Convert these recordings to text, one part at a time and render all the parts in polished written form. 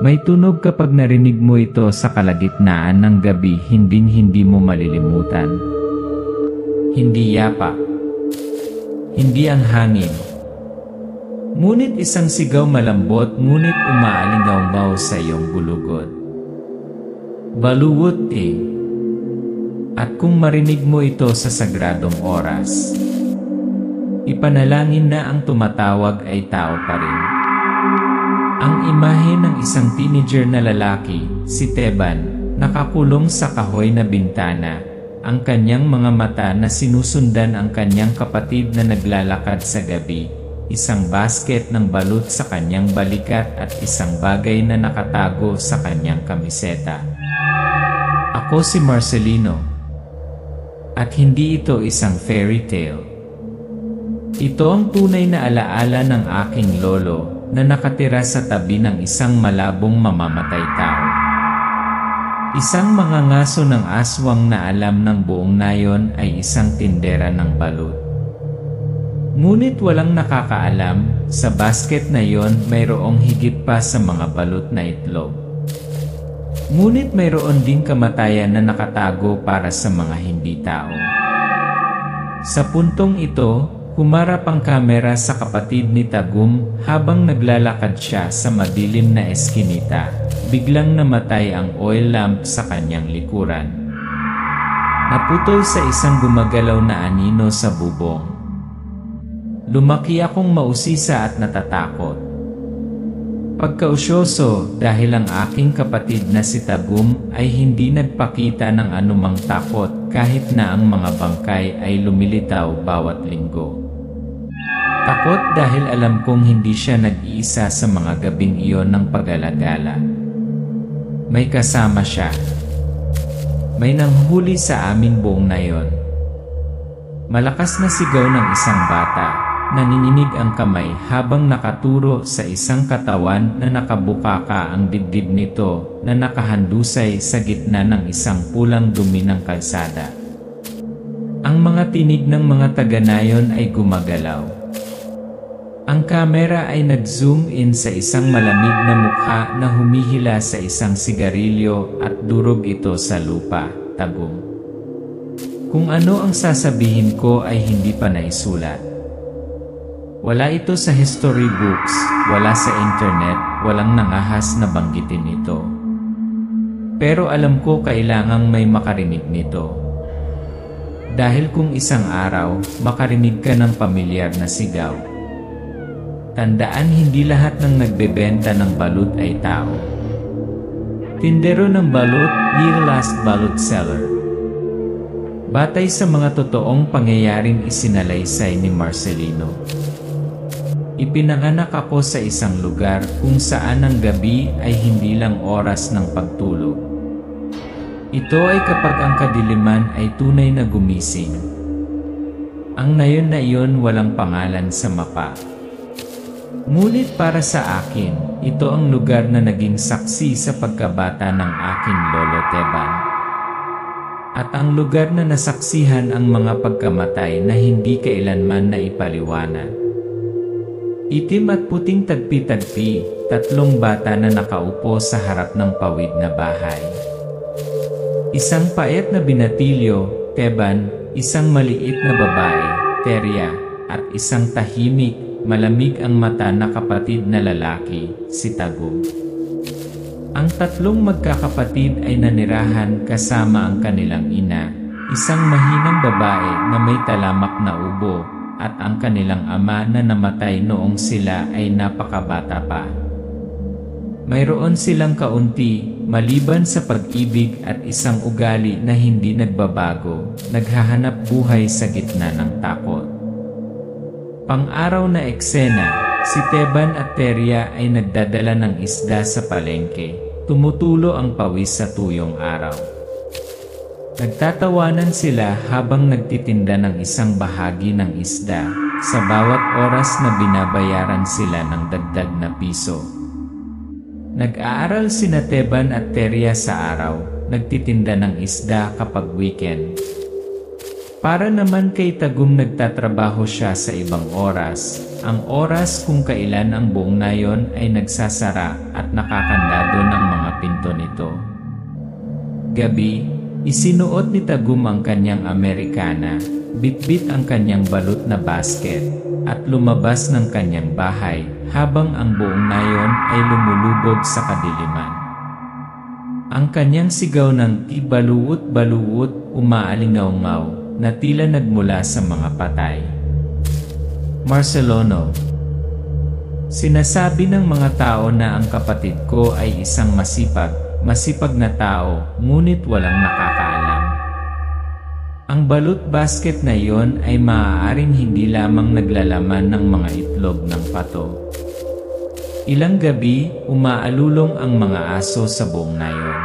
May tunog kapag narinig mo ito sa kalagitnaan ng gabi, hindi mo malilimutan. Hindi yapa. Hindi ang hangin. Ngunit isang sigaw malambot ngunit umaalingaw-ngaw sa iyong gulugod. Baluwot eh. At kung marinig mo ito sa sagradong oras, ipanalangin na ang tumatawag ay tao pa rin. Ang imahe ng isang teenager na lalaki, si Teban, nakakulong sa kahoy na bintana, ang kanyang mga mata na sinusundan ang kanyang kapatid na naglalakad sa gabi, isang basket ng balut sa kanyang balikat at isang bagay na nakatago sa kanyang kamiseta. Ako si Marcelino. At hindi ito isang fairy tale. Ito ang tunay na alaala ng aking lolo na nakatira sa tabi ng isang malabong mamamatay tao. Isang mangangaso ng aswang na alam ng buong nayon ay isang tindera ng balut. Ngunit walang nakakaalam, sa basket na yon mayroong higit pa sa mga balut na itlog. Ngunit mayroon din kamatayan na nakatago para sa mga hindi tao. Sa puntong ito, humarap ang kamera sa kapatid ni Tagum habang naglalakad siya sa madilim na eskinita. Biglang namatay ang oil lamp sa kanyang likuran. Naputol sa isang gumagalaw na anino sa bubong. Lumaki akong mausisa at natatakot. Pagkausyoso dahil ang aking kapatid na si Tagum ay hindi nagpakita ng anumang takot kahit na ang mga bangkay ay lumilitaw bawat linggo. Takot dahil alam kong hindi siya nag-iisa sa mga gabing iyon ng pag-alagala. May kasama siya. May nanghuli sa aming buong nayon. Malakas na sigaw ng isang bata. Nanginginig ang kamay habang nakaturo sa isang katawan na nakabukaka ang dibdib nito na nakahandusay sa gitna ng isang pulang dumi ng kalsada. Ang mga tinig ng mga taga-nayon ay gumagalaw. Ang kamera ay nag-zoom in sa isang malamig na mukha na humihila sa isang sigarilyo at durog ito sa lupa, Tagum. Kung ano ang sasabihin ko ay hindi pa naisulat. Wala ito sa history books, wala sa internet, walang nangahas na banggitin ito. Pero alam ko kailangang may makarinig nito. Dahil kung isang araw, makarinig ka ng pamilyar na sigaw. Tandaan hindi lahat ng nagbebenta ng balut ay tao. Tindero ng balut, the last balut seller. Batay sa mga totoong pangyayaring isinalaysay ni Marcelino. Ipinanganak ako sa isang lugar kung saan ang gabi ay hindi lang oras ng pagtulog. Ito ay kapag ang kadiliman ay tunay na gumising. Ang nayon na iyon walang pangalan sa mapa. Ngunit para sa akin, ito ang lugar na naging saksi sa pagkabata ng aking lolo Teban. At ang lugar na nasaksihan ang mga pagkamatay na hindi kailanman na ipaliwanag. Itim at puting tagpi-tagpi, tatlong bata na nakaupo sa harap ng pawid na bahay. Isang payat na binatilyo, Teban, isang maliit na babae, Teria, at isang tahimik, malamig ang mata na kapatid na lalaki, si Tagum. Ang tatlong magkakapatid ay nanirahan kasama ang kanilang ina, isang mahinang babae na may talamak na ubo, at ang kanilang ama na namatay noong sila ay napakabata pa. Mayroon silang kaunti, maliban sa pag-ibig at isang ugali na hindi nagbabago, naghahanap buhay sa gitna ng takot. Pang-araw na eksena, si Teban at Teria ay nagdadala ng isda sa palengke, tumutulo ang pawis sa tuyong araw. Nagtatawanan sila habang nagtitinda ng isang bahagi ng isda, sa bawat oras na binabayaran sila ng dagdag na piso. Nag-aaral sina Teban at Teria sa araw, nagtitinda ng isda kapag weekend. Para naman kay Tagum nagtatrabaho siya sa ibang oras, ang oras kung kailan ang buong nayon ay nagsasara at nakakandado ng mga pinto nito. Gabi, isinuot ni Tagum ang kanyang Amerikana, bitbit ang kanyang balot na basket, at lumabas ng kanyang bahay habang ang buong nayon ay lumulubog sa kadiliman. Ang kanyang sigaw ng ibaluot-baluot umaalingaw-ngaw na tila nagmula sa mga patay. Marcelono. Sinasabi ng mga tao na ang kapatid ko ay isang masipag na tao, ngunit walang nakakaalam. Ang balot basket na iyon ay maaaring hindi lamang naglalaman ng mga itlog ng pato. Ilang gabi, umaalulong ang mga aso sa buong nayon.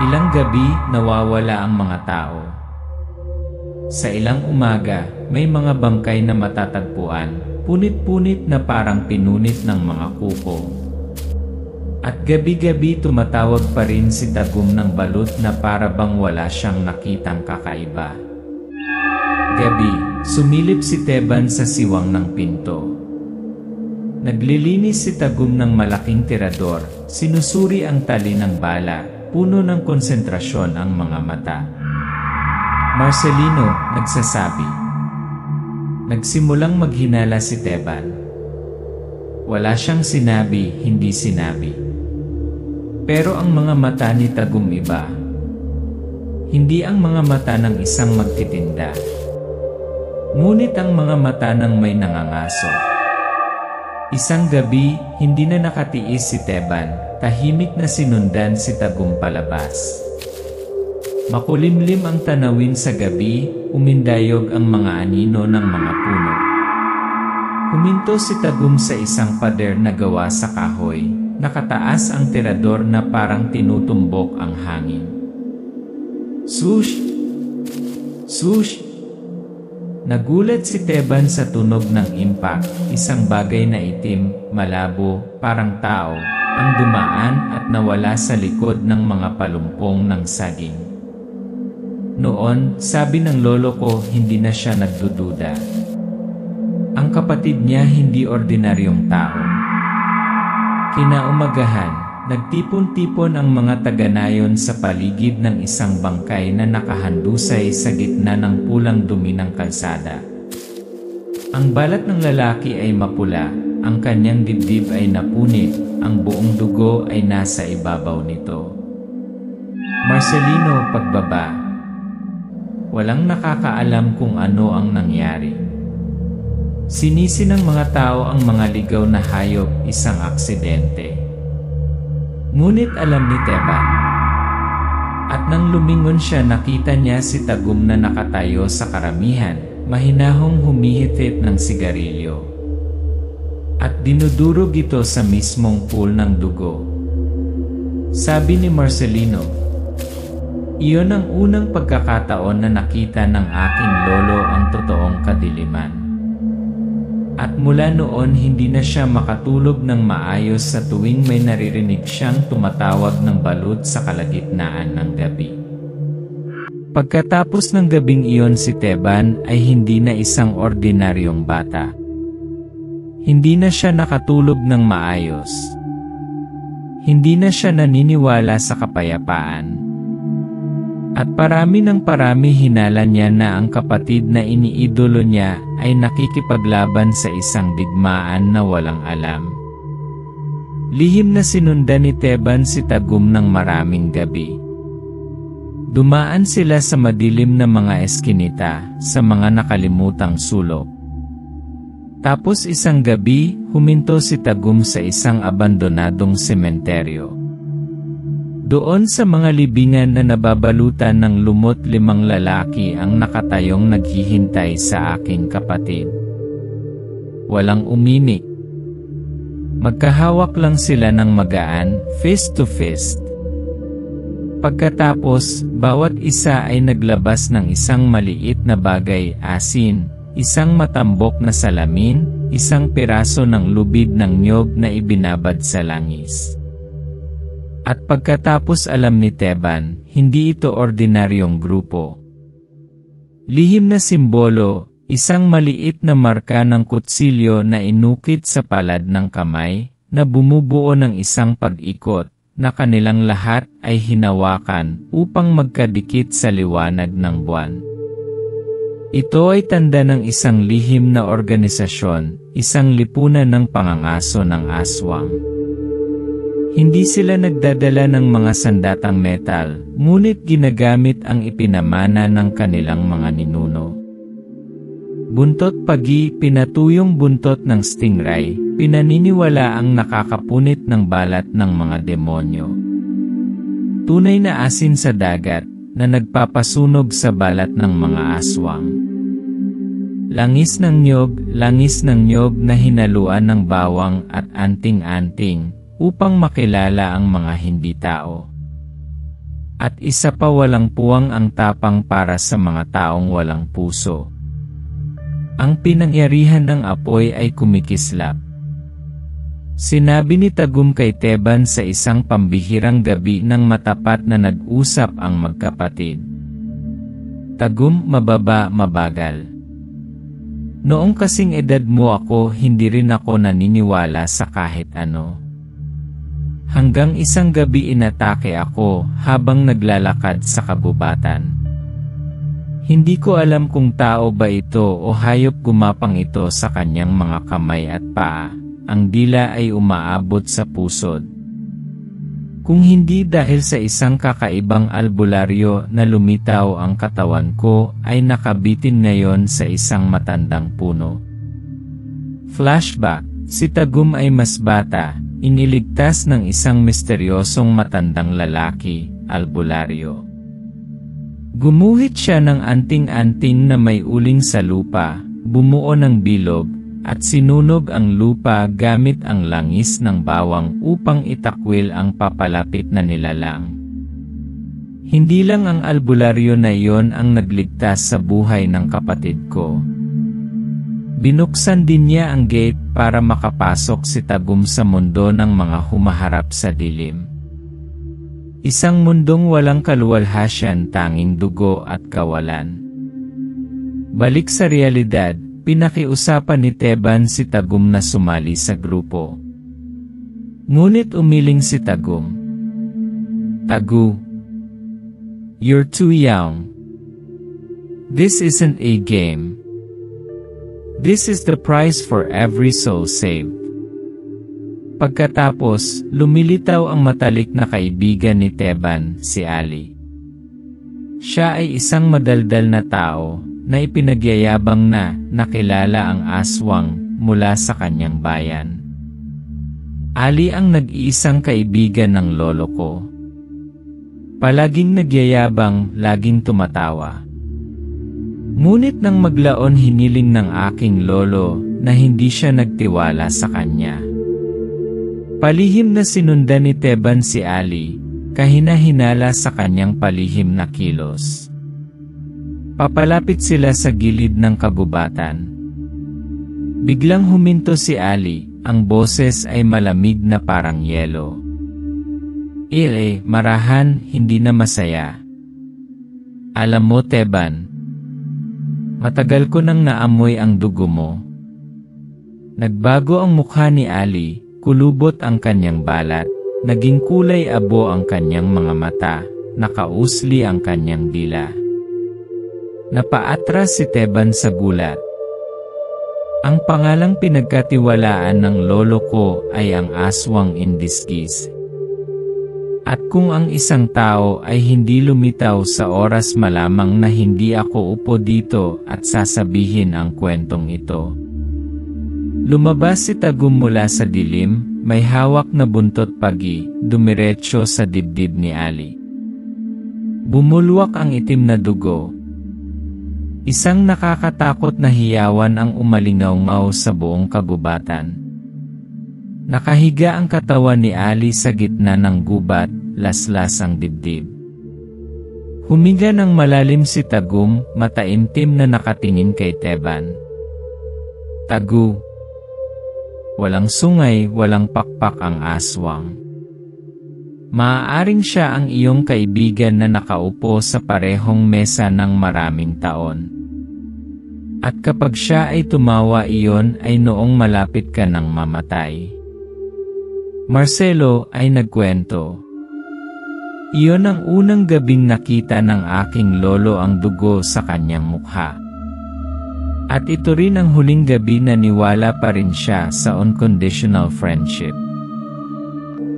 Ilang gabi, nawawala ang mga tao. Sa ilang umaga, may mga bangkay na matatagpuan, punit-punit na parang pinunit ng mga kuko. At gabi-gabi tumatawag pa rin si Tagum ng balot na para bang wala siyang nakitang kakaiba. Gabi, sumilip si Teban sa siwang ng pinto. Naglilinis si Tagum ng malaking tirador, sinusuri ang tali ng bala, puno ng konsentrasyon ang mga mata. Marcelino, nagsasabi. Nagsimulang maghinala si Teban. Wala siyang sinabi, hindi sinabi. Pero ang mga mata ni Tagum iba. Hindi ang mga mata ng isang magtitinda. Ngunit ang mga mata ng may nangangaso. Isang gabi, hindi na nakatiis si Teban, tahimik na sinundan si Tagum palabas. Makulimlim ang tanawin sa gabi, umindayog ang mga anino ng mga puno. Huminto si Tagum sa isang pader na gawa sa kahoy, nakataas ang tirador na parang tinutumbok ang hangin. Sush! Sush! Nagulat si Teban sa tunog ng impact, isang bagay na itim, malabo, parang tao, ang dumaan at nawala sa likod ng mga palumpong ng saging. Noon, sabi ng lolo ko, hindi na siya nagdududa. Ang kapatid niya hindi ordinaryong tao. Kinaumagahan, nagtipon-tipon ang mga taga-nayon sa paligid ng isang bangkay na nakahandusay sa gitna ng pulang dumi ng kalsada. Ang balat ng lalaki ay mapula, ang kanyang dibdib ay napunit, ang buong dugo ay nasa ibabaw nito. Marcelino, pagbaba. Walang nakakaalam kung ano ang nangyari. Sinisi ng mga tao ang mga ligaw na hayop, isang aksidente. Ngunit alam ni Teban. At nang lumingon siya, nakita niya si Tagum na nakatayo sa karamihan, mahinahong humihitip ng sigarilyo. At dinudurog ito sa mismong pool ng dugo. Sabi ni Marcelino, iyon ang unang pagkakataon na nakita ng aking lolo ang totoong kadiliman. At mula noon hindi na siya makatulog ng maayos sa tuwing may naririnig siyang tumatawag ng balot sa kalagitnaan ng gabi. Pagkatapos ng gabing iyon si Teban ay hindi na isang ordinaryong bata. Hindi na siya nakatulog ng maayos. Hindi na siya naniniwala sa kapayapaan. At parami ng parami hinala niya na ang kapatid na iniidolo niya ay nakikipaglaban sa isang digmaan na walang alam. Lihim na sinundan ni Teban si Tagum ng maraming gabi. Dumaan sila sa madilim na mga eskinita, sa mga nakalimutang sulok. Tapos isang gabi, huminto si Tagum sa isang abandonadong sementeryo. Doon sa mga libingan na nababalutan ng lumot 5 lalaki ang nakatayong naghihintay sa aking kapatid. Walang umimik. Magkahawak lang sila ng magaan, fist to fist. Pagkatapos, bawat isa ay naglabas ng isang maliit na bagay, asin, isang matambok na salamin, isang piraso ng lubid ng niyog na ibinabad sa langis. At pagkatapos alam ni Teban, hindi ito ordinaryong grupo. Lihim na simbolo, isang maliit na marka ng kutsilyo na inukit sa palad ng kamay, na bumubuo ng isang pag-ikot, na kanilang lahat ay hinawakan upang magkadikit sa liwanag ng buwan. Ito ay tanda ng isang lihim na organisasyon, isang lipunan ng pangangaso ng aswang. Hindi sila nagdadala ng mga sandatang metal, ngunit ginagamit ang ipinamana ng kanilang mga ninuno. Buntot pagi, pinatuyong buntot ng stingray, pinaniniwala ang nakakapunit ng balat ng mga demonyo. Tunay na asin sa dagat, na nagpapasunog sa balat ng mga aswang. Langis ng nyog na hinaluan ng bawang at anting-anting, upang makilala ang mga hindi tao. At isa pa, walang puwang ang tapang para sa mga taong walang puso. Ang pinangyarihan ng apoy ay kumikislap. Sinabi ni Tagum kay Teban sa isang pambihirang gabi ng matapat na nag-usap ang magkapatid. Tagum, mababa, mabagal. Noong kasing edad mo ako, hindi rin ako naniniwala sa kahit ano. Hanggang isang gabi inatake ako habang naglalakad sa kabubatan. Hindi ko alam kung tao ba ito o hayop. Gumapang ito sa kanyang mga kamay at paa. Ang dila ay umaabot sa pusod. Kung hindi dahil sa isang kakaibang albularyo na lumitaw ang katawan ko, ay nakabitin ngayon sa isang matandang puno. Flashback, si Tagum ay mas bata, iniligtas ng isang misteryosong matandang lalaki, albularyo. Gumuhit siya ng anting-anting na may uling sa lupa, bumuo ng bilog, at sinunog ang lupa gamit ang langis ng bawang upang itakwil ang papalapit na nilalang. Hindi lang ang albularyo na iyon ang nagligtas sa buhay ng kapatid ko. Binuksan din niya ang gate para makapasok si Tagum sa mundo ng mga humaharap sa dilim. Isang mundong walang kaluwalhasyan, tanging dugo at kawalan. Balik sa realidad, pinakiusapan ni Teban si Tagum na sumali sa grupo. Ngunit umiling si Tagum. Tagu, you're too young. This isn't a game. This is the price for every soul saved. Pagkatapos, lumilitaw ang matalik na kaibigan ni Teban, si Ali. Siya ay isang madaldal na tao, na ipinagyayabang na nakilala ang aswang mula sa kanyang bayan. Ali ang nag-iisang kaibigan ng lolo ko. Palaging nagyayabang, laging tumatawa. Ngunit nang maglaon, hiniling ng aking lolo na hindi siya nagtiwala sa kanya. Palihim na sinundan ni Teban si Ali, kahina-hinala sa kanyang palihim na kilos. Papalapit sila sa gilid ng kabubatan. Biglang huminto si Ali, ang boses ay malamig na parang yelo. Marahan, hindi na masaya. Alam mo, Teban, matagal ko nang naamoy ang dugo mo. Nagbago ang mukha ni Ali, kulubot ang kanyang balat, naging kulay abo ang kanyang mga mata, nakausli ang kanyang dila. Napaatras si Teban sa gulat. Ang pangalang pinagkatiwalaan ng lolo ko ay ang aswang in disguise. At kung ang isang tao ay hindi lumitaw sa oras, malamang na hindi ako upo dito at sasabihin ang kwentong ito. Lumabas si Tagum mula sa dilim, may hawak na buntot pagi, dumiretso sa dibdib ni Ali. Bumulwak ang itim na dugo. Isang nakakatakot na hiyawan ang umalingaw-ngaw sa buong kagubatan. Nakahiga ang katawan ni Ali sa gitna ng gubat, laslas ang dibdib. Huminga ng malalim si Tagum, mataimtim na nakatingin kay Teban. Tagu, walang sungay, walang pakpak ang aswang. Maaaring siya ang iyong kaibigan na nakaupo sa parehong mesa ng maraming taon. At kapag siya ay tumawa, iyon ay noong malapit ka ng mamatay. Marcelo ay nagkwento. Iyon ang unang gabing nakita ng aking lolo ang dugo sa kanyang mukha. At ito rin ang huling gabi na niwala pa rin siya sa unconditional friendship.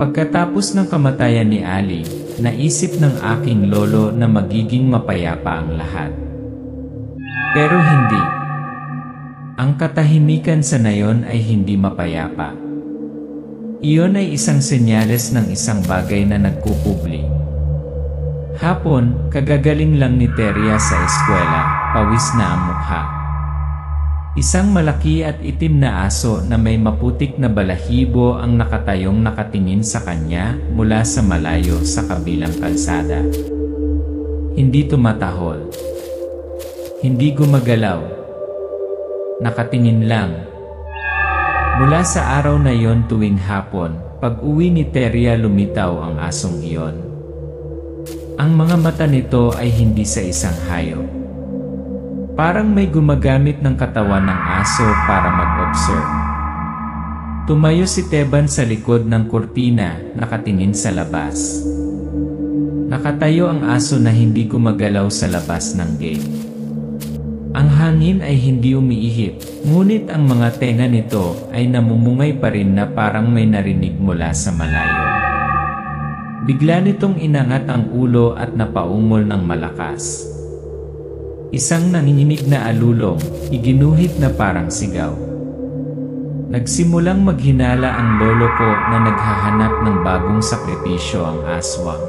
Pagkatapos ng kamatayan ni Ali, naisip ng aking lolo na magiging mapayapa ang lahat. Pero hindi. Ang katahimikan sa nayon ay hindi mapayapa. Iyon ay isang senyales ng isang bagay na nagkukubli. Hapon, kagagaling lang ni Teria sa eskwela, pawis na ang mukha. Isang malaki at itim na aso na may maputik na balahibo ang nakatayong nakatingin sa kanya mula sa malayo sa kabilang kalsada. Hindi tumatahol. Hindi gumagalaw. Nakatingin lang. Mula sa araw na yon tuwing hapon, pag-uwi ni Teria lumitaw ang asong iyon. Ang mga mata nito ay hindi sa isang hayop. Parang may gumagamit ng katawan ng aso para mag-observe. Tumayo si Teban sa likod ng kurtina, nakatingin sa labas. Nakatayo ang aso na hindi gumagalaw sa labas ng gate. Ang hangin ay hindi umiihip, ngunit ang mga tenga nito ay namumungay pa rin na parang may narinig mula sa malayo. Bigla nitong inangat ang ulo at napaungol ng malakas. Isang nanginginig na alulong, iginuhit na parang sigaw. Nagsimulang maghinala ang lolo ko na naghahanap ng bagong sakripisyo ang aswang.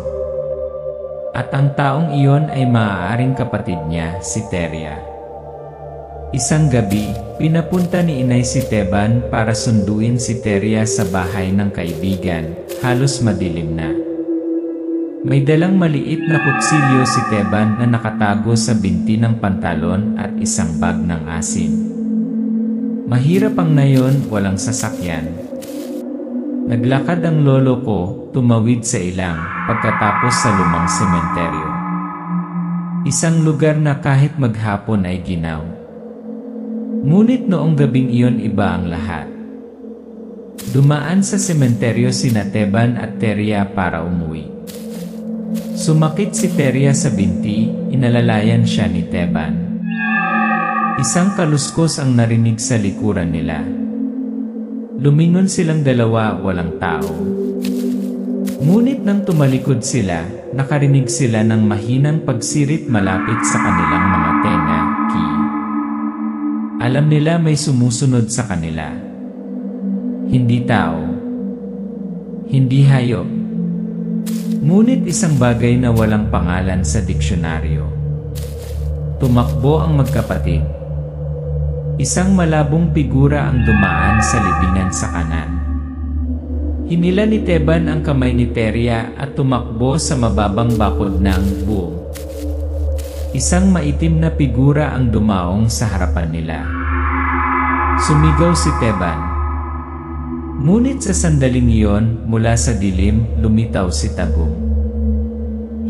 At ang taong iyon ay maaaring kapatid niya, si Teria. Isang gabi, pinapunta ni Inay si Teban para sunduin si Teria sa bahay ng kaibigan, halos madilim na. May dalang maliit na kutsilyo si Teban na nakatago sa binti ng pantalon at isang bag ng asin. Mahirap ang nayon, walang sasakyan. Naglakad ang lolo ko, tumawid sa ilang, pagkatapos sa lumang sementeryo. Isang lugar na kahit maghapon ay ginaw. Ngunit noong gabing iyon iba ang lahat. Dumaan sa sementeryo sina Teban at Teria para umuwi. Sumakit si Teria sa binti, inalalayan siya ni Teban. Isang kaluskos ang narinig sa likuran nila. Lumingon silang dalawa, walang tao. Ngunit nang tumalikod sila, nakarinig sila ng mahinang pagsirit malapit sa kanilang mga tenga, ki. Alam nila may sumusunod sa kanila. Hindi tao. Hindi hayop. Ngunit isang bagay na walang pangalan sa diksyonaryo. Tumakbo ang magkapatid. Isang malabong figura ang dumaan sa libingan sa kanan. Hinila ni Teban ang kamay ni Teria at tumakbo sa mababang bakod ng buong. Isang maitim na figura ang dumaong sa harapan nila. Sumigaw si Teban. Ngunit sa sandaling iyon, mula sa dilim, lumitaw si Tagum.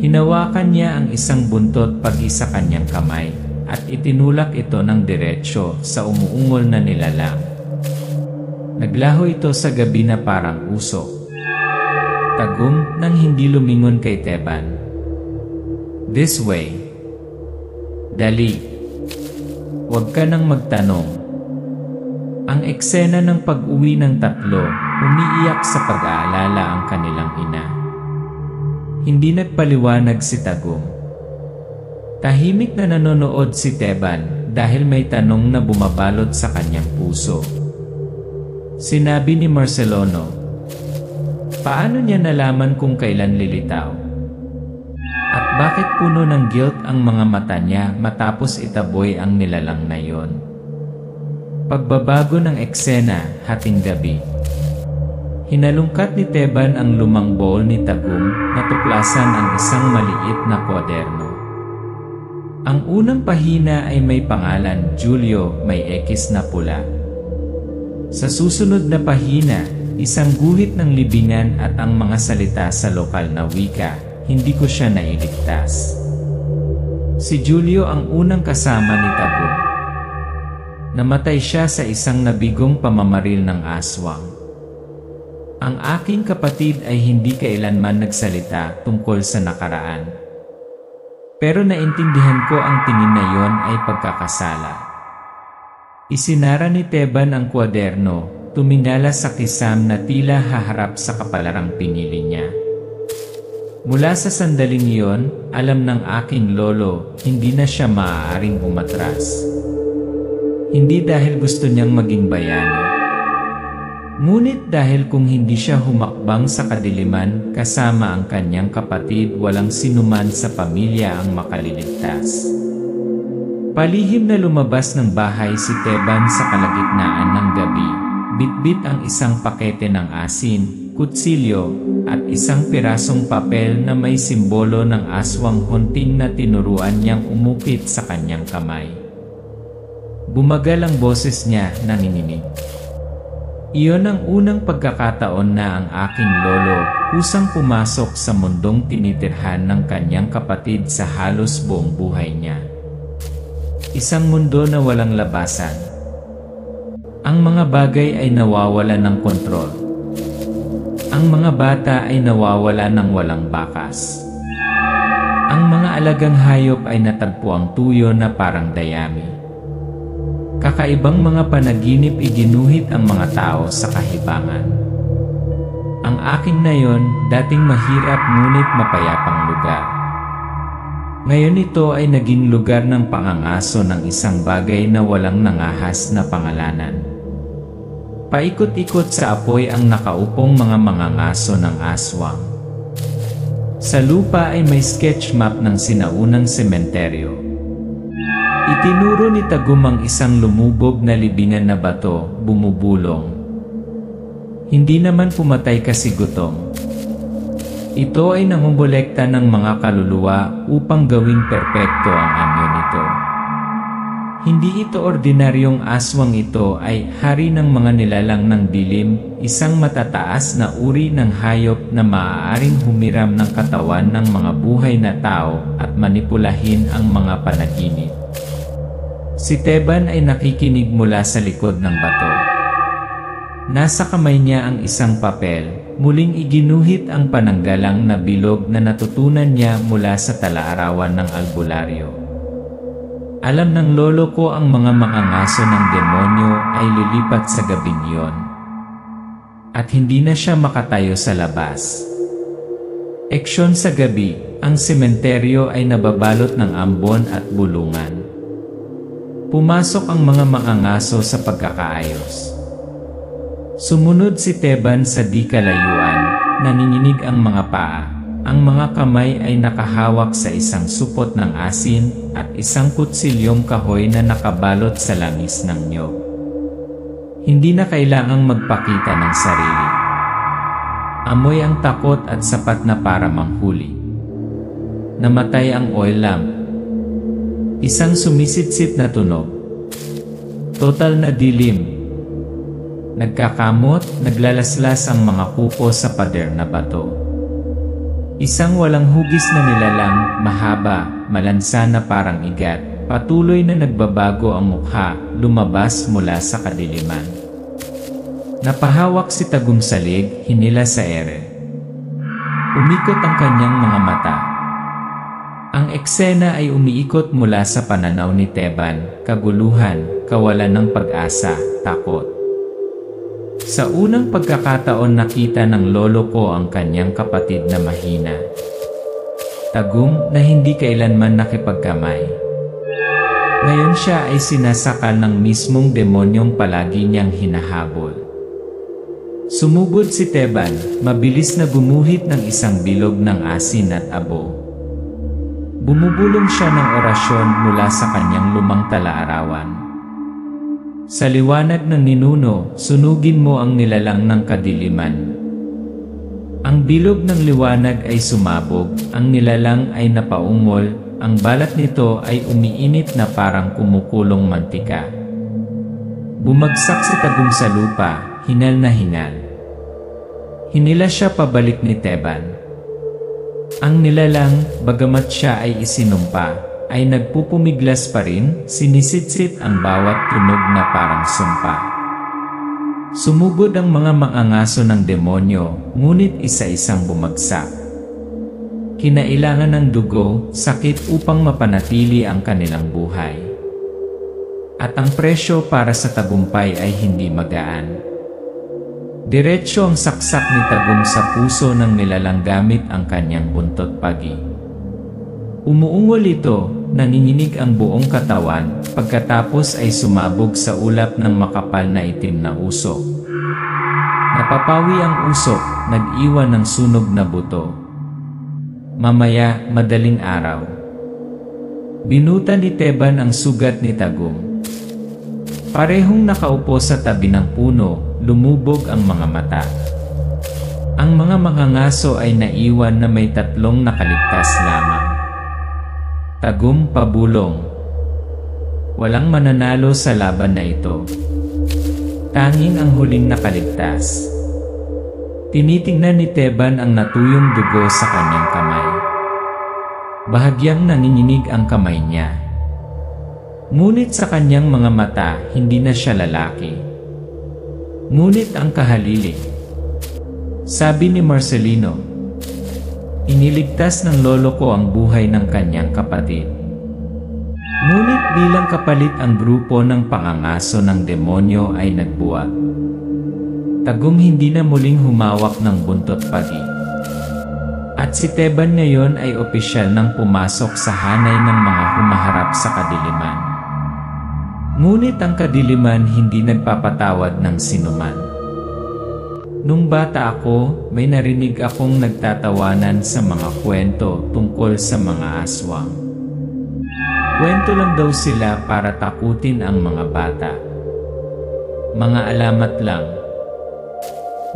Hinawakan niya ang isang buntot pag-isa kanyang kamay, at itinulak ito ng diretsyo sa umuungol na nilalang. Naglaho ito sa gabi na parang usok. Tagum nang hindi lumingon kay Teban. This way. Dali. Huwag ka nang magtanong. Ang eksena ng pag-uwi ng tatlo, umiiyak sa pag-aalala ang kanilang ina. Hindi nagpaliwanag si Tagum. Tahimik na nanonood si Teban dahil may tanong na bumabalot sa kanyang puso. Sinabi ni Marcelono, paano niya nalaman kung kailan lilitaw? At bakit puno ng guilt ang mga mata niya matapos itaboy ang nilalang na yon? Pagbabago ng eksena, hating gabi. Hinalungkat ni Teban ang lumang bowl ni Tagum, natuklasan ang isang maliit na kwaderno. Ang unang pahina ay may pangalan, Julio, may X na pula. Sa susunod na pahina, isang guhit ng libingan at ang mga salita sa lokal na wika, hindi ko siya nailigtas. Si Julio ang unang kasama ni Tagum. Namatay siya sa isang nabigong pamamaril ng aswang. Ang aking kapatid ay hindi kailanman nagsalita tungkol sa nakaraan. Pero naintindihan ko ang tingin na yon ay pagkakasala. Isinara ni Teban ang kwaderno, tumingala sa kisam na tila haharap sa kapalarang pinili niya. Mula sa sandaling iyon, alam ng aking lolo, hindi na siya maaaring umatras. Hindi dahil gusto niyang maging bayani. Ngunit dahil kung hindi siya humakbang sa kadiliman kasama ang kanyang kapatid, walang sinuman sa pamilya ang makaliligtas. Palihim na lumabas ng bahay si Teban sa kalagitnaan ng gabi. Bitbit ang isang pakete ng asin, kutsilyo, at isang pirasong papel na may simbolo ng aswang hunting na tinuruan niyang umukit sa kanyang kamay. Bumagal ang boses niya, nanginginig. Iyon ang unang pagkakataon na ang aking lolo kusang pumasok sa mundong tinitirhan ng kanyang kapatid sa halos buong buhay niya. Isang mundo na walang labasan. Ang mga bagay ay nawawala ng kontrol. Ang mga bata ay nawawala ng walang bakas. Ang mga alagang hayop ay natagpuang tuyo na parang dayami. Kakaibang mga panaginip iginuhit ang mga tao sa kahibangan. Ang aking nayon, dating mahirap ngunit mapayapang lugar. Ngayon ito ay naging lugar ng pangangaso ng isang bagay na walang nangahas na pangalanan. Paikot-ikot sa apoy ang nakaupong mga mangangaso ng aswang. Sa lupa ay may sketch map ng sinaunang sementeryo. Itinuro ni Tagum ang isang lumubog na libingan na bato, bumubulong. Hindi naman pumatay kasi gutom. Ito ay nangongolekta ng mga kaluluwa upang gawing perpekto ang anyo nito. Hindi ito ordinaryong aswang, ito ay hari ng mga nilalang ng dilim, isang matataas na uri ng hayop na maaaring humiram ng katawan ng mga buhay na tao at manipulahin ang mga panaginip. Si Teban ay nakikinig mula sa likod ng bato. Nasa kamay niya ang isang papel, muling iginuhit ang pananggalang na bilog na natutunan niya mula sa talaarawan ng albularyo. Alam ng lolo ko ang mga mangangaso ng demonyo ay lilipat sa gabing iyon. At hindi na siya makatayo sa labas. Eksyon sa gabi, ang sementeryo ay nababalot ng ambon at bulungan. Pumasok ang mga mangangaso sa pagkakaayos. Sumunod si Teban sa di kalayuan, nanginginig ang mga paa. Ang mga kamay ay nakahawak sa isang supot ng asin at isang kutsilyong kahoy na nakabalot sa langis ng niyog. Hindi na kailangang magpakita ng sarili. Amoy ang takot at sapat na para manghuli. Namatay ang oil lamp. Isang sumisitsit na tunog. Total na dilim. Nagkakamot, naglalaslas ang mga kuko sa pader na bato. Isang walang hugis na nilalang, mahaba, malansa na parang igat, patuloy na nagbabago ang mukha, lumabas mula sa kadiliman. Napahawak si Tagum sa lig, hinila sa ere. Umikot ang kanyang mga mata. Ang eksena ay umiikot mula sa pananaw ni Teban, kaguluhan, kawalan ng pag-asa, takot. Sa unang pagkakataon nakita ng lolo ko ang kanyang kapatid na mahina. Tagum na hindi kailanman nakipagkamay. Ngayon siya ay sinasakal ng mismong demonyong palagi niyang hinahabol. Sumugod si Teban, mabilis na gumuhit ng isang bilog ng asin at abo. Bumubulong siya ng orasyon mula sa kanyang lumang talaarawan. Sa liwanag ng ninuno, sunugin mo ang nilalang ng kadiliman. Ang bilog ng liwanag ay sumabog, ang nilalang ay napaungol, ang balat nito ay umiinit na parang kumukulong mantika. Bumagsak si Tagum sa lupa, hinal na hinal. Hinila siya pabalik ni Teban. Ang nilalang, bagamat siya ay isinumpa, ay nagpupumiglas pa rin, sinisitsit ang bawat tunog na parang sumpa. Sumugod ang mga mangangaso ng demonyo, ngunit isa-isang bumagsak. Kinailangan ng dugo, sakit upang mapanatili ang kanilang buhay. At ang presyo para sa tagumpay ay hindi magaan. Diretso ang saksak ni Tagum sa puso ng nilalang gamit ang kanyang buntot pagi. Umuungol ito, nanginginig ang buong katawan, pagkatapos ay sumabog sa ulap ng makapal na itim na usok. Napapawi ang usok, nag-iwan ng sunog na buto. Mamaya, madaling araw. Binuta ni Teban ang sugat ni Tagum. Parehong nakaupo sa tabi ng puno, lumubog ang mga mata. Ang mga mangangaso ay naiwan na may 3 nakaligtas lamang. Tagum, pabulong. Walang mananalo sa laban na ito. Tanging ang huling nakaligtas. Tinitingnan ni Teban ang natuyong dugo sa kanyang kamay. Bahagyang nanginginig ang kamay niya. Ngunit sa kanyang mga mata, hindi na siya lalaki. Ngunit ang kahalili. Sabi ni Marcelino, iniligtas ng lolo ko ang buhay ng kanyang kapatid. Ngunit bilang kapalit ang grupo ng pangangaso ng demonyo ay nagbuwag. Tagum hindi na muling humawak ng buntot pagi. At si Teban ngayon ay opisyal nang pumasok sa hanay ng mga humaharap sa kadiliman. Ngunit ang kadiliman hindi nagpapatawad ng sinuman. Nung bata ako, may narinig akong nagtatawanan sa mga kwento tungkol sa mga aswang. Kwento lang daw sila para takutin ang mga bata. Mga alamat lang.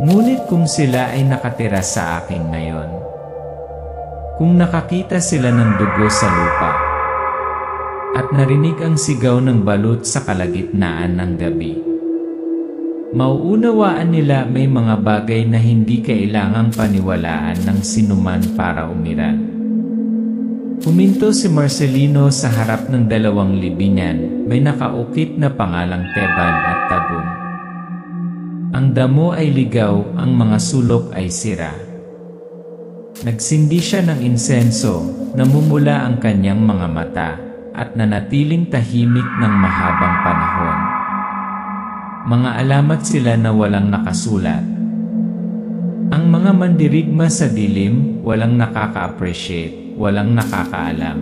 Ngunit kung sila ay nakatira sa akin ngayon, kung nakakita sila ng dugo sa lupa, at narinig ang sigaw ng balut sa kalagitnaan ng gabi, mauunawaan nila may mga bagay na hindi kailangang paniwalaan ng sinuman para umiral. Huminto si Marcelino sa harap ng 2 libingan, may nakaukit na pangalang Teban at Tagum. Ang damo ay ligaw, ang mga sulok ay sira. Nagsindi siya ng insenso, namumula ang kanyang mga mata, at nanatiling tahimik ng mahabang panahon. Mga alamat sila na walang nakasulat. Ang mga mandirigma sa dilim, walang nakaka-appreciate, walang nakakaalam.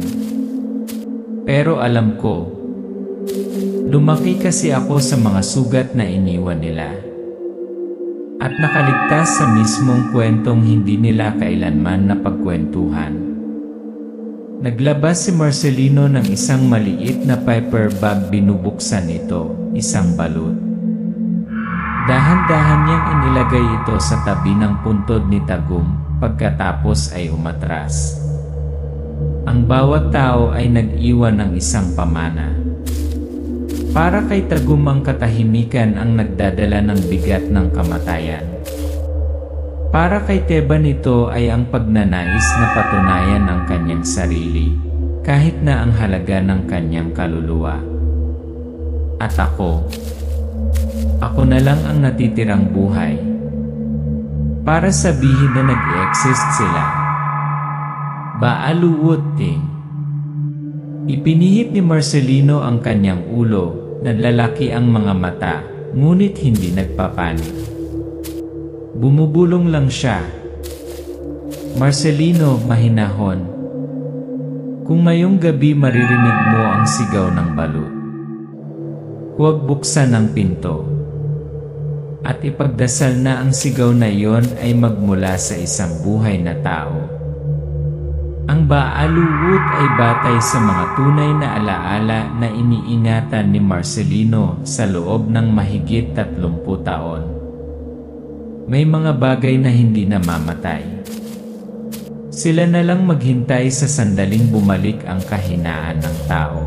Pero alam ko, lumaki kasi ako sa mga sugat na iniwan nila. At nakaligtas sa mismong kwentong hindi nila kailanman napagkwentuhan. Naglabas si Marcelino ng isang maliit na paper bag, binubuksan ito, isang balut. Dahan-dahan niyang inilagay ito sa tabi ng puntod ni Tagum, pagkatapos ay umatras. Ang bawat tao ay nag-iwan ng isang pamana. Para kay Tagum ang katahimikan ang nagdadala ng bigat ng kamatayan. Para kay Teban ito ay ang pagnanais na patunayan ang kanyang sarili, kahit na ang halaga ng kanyang kaluluwa. At ako na lang ang natitirang buhay. Para sabihin na nag-exist sila. Baaluwuting. Ipinihit ni Marcelino ang kanyang ulo. Naglalaki ang mga mata, ngunit hindi nagpapanik. Bumubulong lang siya. Marcelino, mahinahon. Kung ngayong gabi maririnig mo ang sigaw ng balut, huwag buksan ang pinto. At ipagdasal na ang sigaw na iyon ay magmula sa isang buhay na tao. Ang Baaluwut ay batay sa mga tunay na alaala na iniingatan ni Marcelino sa loob ng mahigit 30 taon. May mga bagay na hindi namamatay. Sila na lang maghintay sa sandaling bumalik ang kahinaan ng tao.